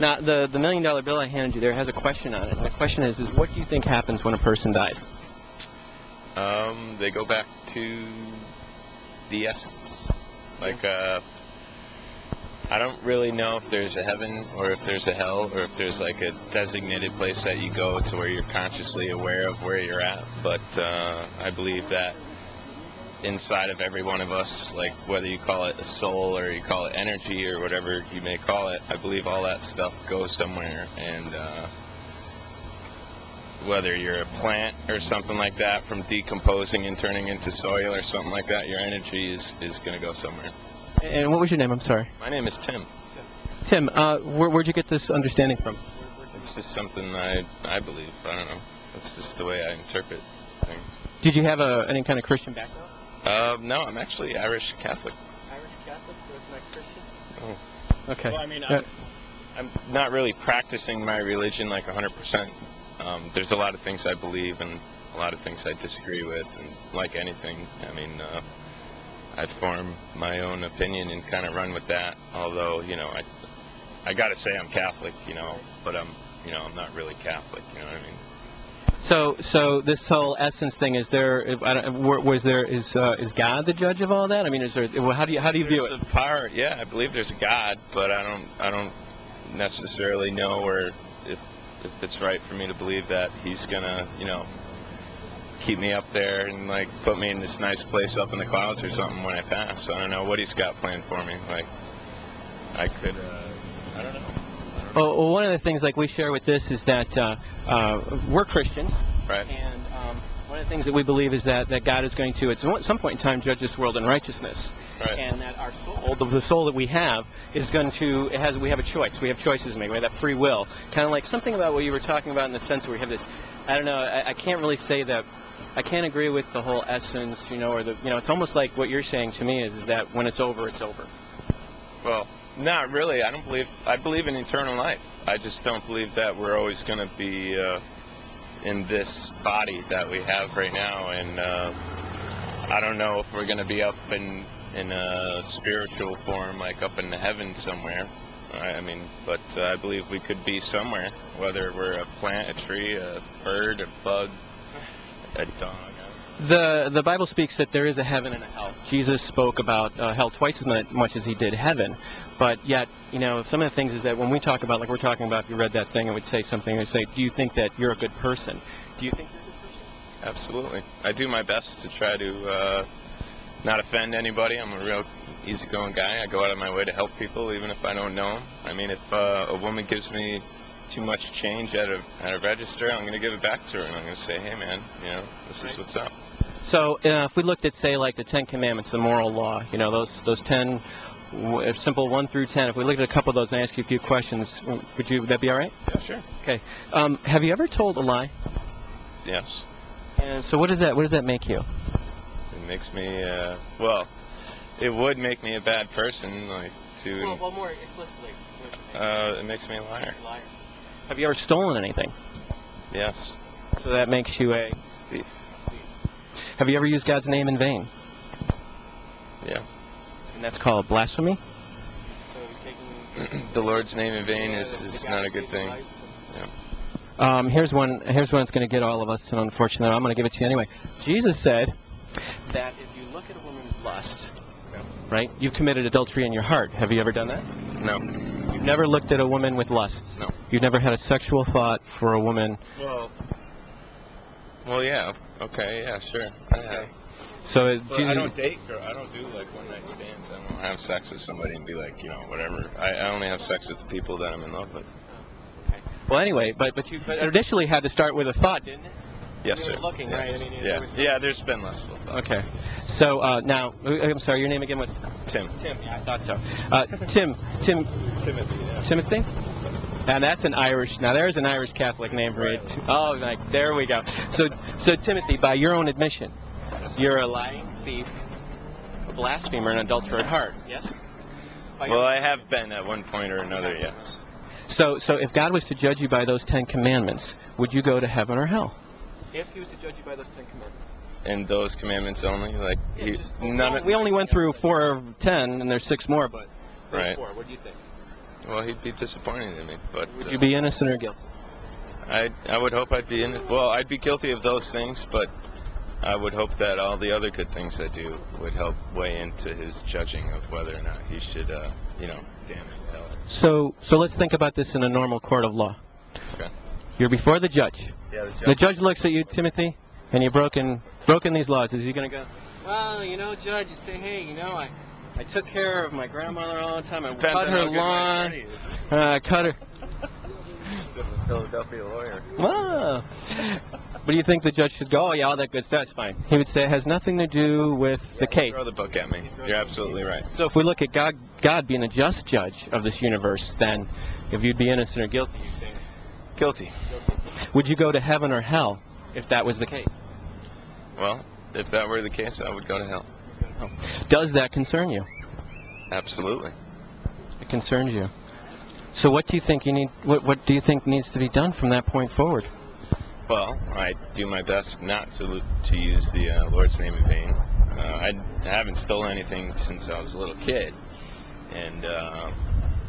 Now, the $1 million bill I handed you there has a question on it. And the question is what do you think happens when a person dies? They go back to the essence. Like, I don't really know if there's a heaven or if there's a hell or if there's like a designated place that you go to where you're consciously aware of where you're at. But I believe that inside of every one of us, like whether you call it a soul or you call it energy or whatever you may call it, I believe all that stuff goes somewhere. And whether you're a plant or something like that, from decomposing and turning into soil or something like that, your energy is going to go somewhere. And what was your name? I'm sorry. My name is Tim. Tim, where'd you get this understanding from? It's just something I believe. I don't know. That's just the way I interpret things. Did you have any kind of Christian background? No, I'm actually Irish Catholic. Irish Catholic, so it's not Christian? Oh. Okay. Well, I mean, I'm not really practicing my religion like 100%. There's a lot of things I believe and a lot of things I disagree with, and like anything, I mean, I form my own opinion and kind of run with that. Although, you know, I got to say I'm Catholic, you know, but I'm not really Catholic, you know what I mean? So this whole essence thing, is God the judge of all that? I mean, is there? How do you view it? There's a power, yeah. I believe there's a God, but I don't necessarily know or if it's right for me to believe that He's gonna, you know, keep me up there and like put me in this nice place up in the clouds or something when I pass. I don't know what He's got planned for me. Like, I could, I don't know. Well, one of the things like we share with this is that we're Christians, right? And one of the things that we believe is that God is going to, at some point in time, judge this world in righteousness, right? And that our soul, the soul that we have, is going to, we have a choice. We have choices to make. We have that free will. Kind of like something about what you were talking about in the sense where we have this. I don't know. I can't really say that. I can't agree with the whole essence, you know, or the, you know, it's almost like what you're saying to me is that when it's over, it's over. Well, not really. I believe in eternal life. I just don't believe that we're always going to be in this body that we have right now, and I don't know if we're going to be up in a spiritual form, like up in the heaven somewhere. I mean, but I believe we could be somewhere, whether we're a plant, a tree, a bird, a bug, a dog. The Bible speaks that there is a heaven and a hell. Jesus spoke about hell twice as much as He did heaven. But yet, you know, some of the things is that when we talk about, like we're talking about, if you read that thing, it would say something. It would say, do you think that you're a good person? Do you think you're a good person? Absolutely. I do my best to try to not offend anybody. I'm a real easygoing guy. I go out of my way to help people, even if I don't know them. I mean, if a woman gives me too much change at a register, I'm going to give it back to her, and I'm going to say, hey, man, you know, this is what's up. So if we looked at, say, like the 10 Commandments, the moral law, you know, those 10, simple 1 through 10, if we looked at a couple of those and asked you a few questions, would that be all right? Yeah, sure. Okay. Have you ever told a lie? Yes. And so what does that make you? It makes me, well, it would make me a bad person, like, to... Well, more explicitly. It makes me a liar. Have you ever stolen anything? Yes. So that makes you a... Thief. Have you ever used God's name in vain? Yeah. And that's called blasphemy? The Lord's name in vain is not a good thing. Yeah. Here's one that's going to get all of us, and unfortunately I'm going to give it to you anyway. Jesus said that if you look at a woman with lust, right, you've committed adultery in your heart. Have you ever done that? No. You've never looked at a woman with lust? No. You've never had a sexual thought for a woman? Well, yeah. Okay, yeah, sure. I have. So Jesus, I don't date girls. I don't do like one night stands. I don't have sex with somebody and be like, you know, whatever. I only have sex with the people that I'm in love with. Okay. Well, anyway, but you initially had to start with a thought, didn't it? Yes, you sir. Were looking, yes. right? I mean, yeah, there's been lustful thoughts. Okay. So now, I'm sorry, your name again was? Tim. Tim, yeah, I thought so. Timothy. Yeah. Timothy? Now that's an Irish. Now there's an Irish Catholic name for it. Oh, like there we go. So Timothy, by your own admission, you're a lying thief, a blasphemer, and an adulterer at heart. Yes. Well, I have been at one point or another. Yes. So if God was to judge you by those 10 commandments, would you go to heaven or hell? If He was to judge you by those 10 commandments. And those commandments only, like we only went through 4 of 10, and there's 6 more, but right. 4. What do you think? well, he'd be disappointed in me. But Would you be innocent or guilty? I would hope I'd be in it. Well, I'd be guilty of those things, but I would hope that all the other good things I do would help weigh into his judging of whether or not he should, damn it, hell. So let's think about this in a normal court of law. Okay. You're before the judge. Yeah, The judge looks at you, Timothy, and you've broken these laws. Is he going to go, well, Judge, you say, hey, I took care of my grandmother all the time. I cut her lawn. Cut her. Philadelphia lawyer. Wow. But do you think the judge should go, oh, yeah, all that good stuff's fine? He would say it has nothing to do with the case. Throw the book at me. You're absolutely right. So if we look at God being a just judge of this universe, then if you'd be innocent or guilty, you think? Guilty. Would you go to heaven or hell if that was the case? Well, if that were the case, I would go to hell. Does that concern you? Absolutely. It concerns you. So what do you think what do you think needs to be done from that point forward? Well, I do my best not to use the Lord's name in vain. I haven't stolen anything since I was a little kid, and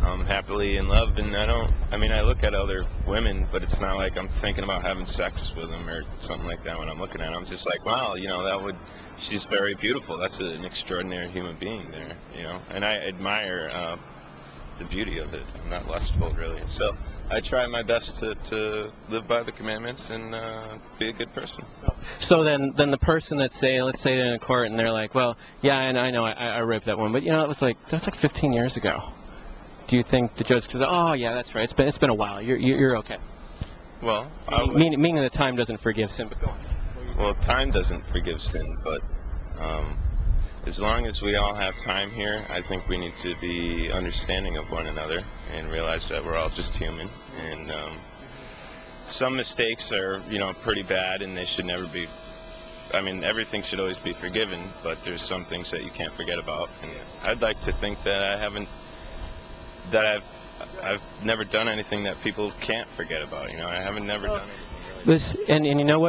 I'm happily in love. And I look at other women, but it's not like I'm thinking about having sex with them or something like that when I'm looking at them. I'm just like, wow, she's very beautiful. That's an extraordinary human being there, and I admire the beauty of it. I'm not lustful, really. So I try my best to live by the commandments and be a good person. So then the person let's say they're in a court and they're like, well, yeah, and I know I raped that one, but that's like 15 years ago. Do you think the judge goes, oh yeah, that's right, it's been a while, you're okay? Well, meaning that time doesn't forgive sin, but go on. Well, time doesn't forgive sin, but as long as we all have time here, I think we need to be understanding of one another and realize that we're all just human. And some mistakes are, pretty bad, and they should never be. Everything should always be forgiven, but there's some things that you can't forget about. And I'd like to think that I've never done anything that people can't forget about. I haven't never done anything really. And you know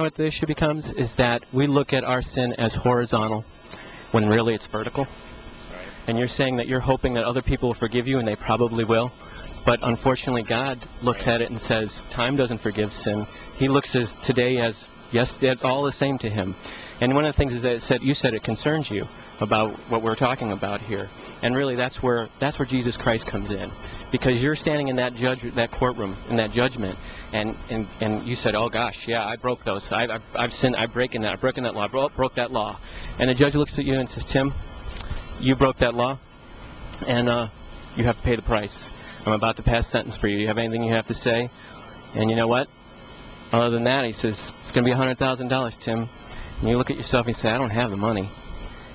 what the issue becomes is that we look at our sin as horizontal, when really it's vertical. Right. And you're saying that you're hoping that other people will forgive you, and they probably will. But unfortunately, God looks at it and says, time doesn't forgive sin. He looks at today as, yes, it's all the same to him. And one of the things is that you said it concerns you about what we're talking about here. And really, that's where Jesus Christ comes in. Because you're standing in that courtroom, in that judgment, and you said, oh gosh, yeah, I broke those. I've sinned. I've broken that law. Broke that law. And the judge looks at you and says, Tim, you broke that law, and you have to pay the price. I'm about to pass sentence for you. Do you have anything you have to say? And you know what? Other than that, he says, it's going to be $100,000, Tim. And you look at yourself and you say, I don't have the money.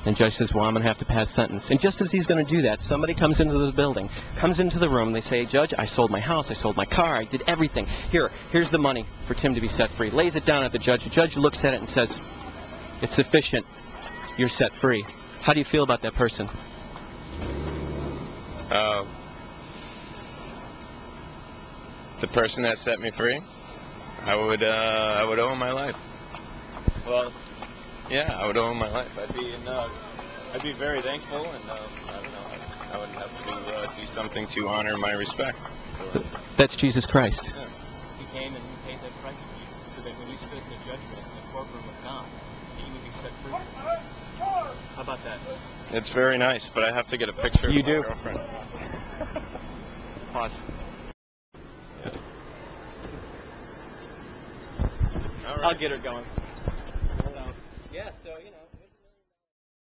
And the judge says, well, I'm going to have to pass sentence. And just as he's going to do that, somebody comes into the building, comes into the room, and they say, Judge, I sold my house, I sold my car, I did everything. Here's the money for Tim to be set free. Lays it down at the judge. The judge looks at it and says, it's sufficient. You're set free. How do you feel about that person? The person that set me free, I would owe him my life. Well, yeah, I would owe him my life. I'd be very thankful, and I would have to do something to honor my respect. That's Jesus Christ. Yeah. He came and he paid that price for you, so that when you stood in the judgment in the courtroom of God, you would be set free. How about that? It's very nice, but I have to get a picture of my girlfriend. Pause. All right. I'll get her going.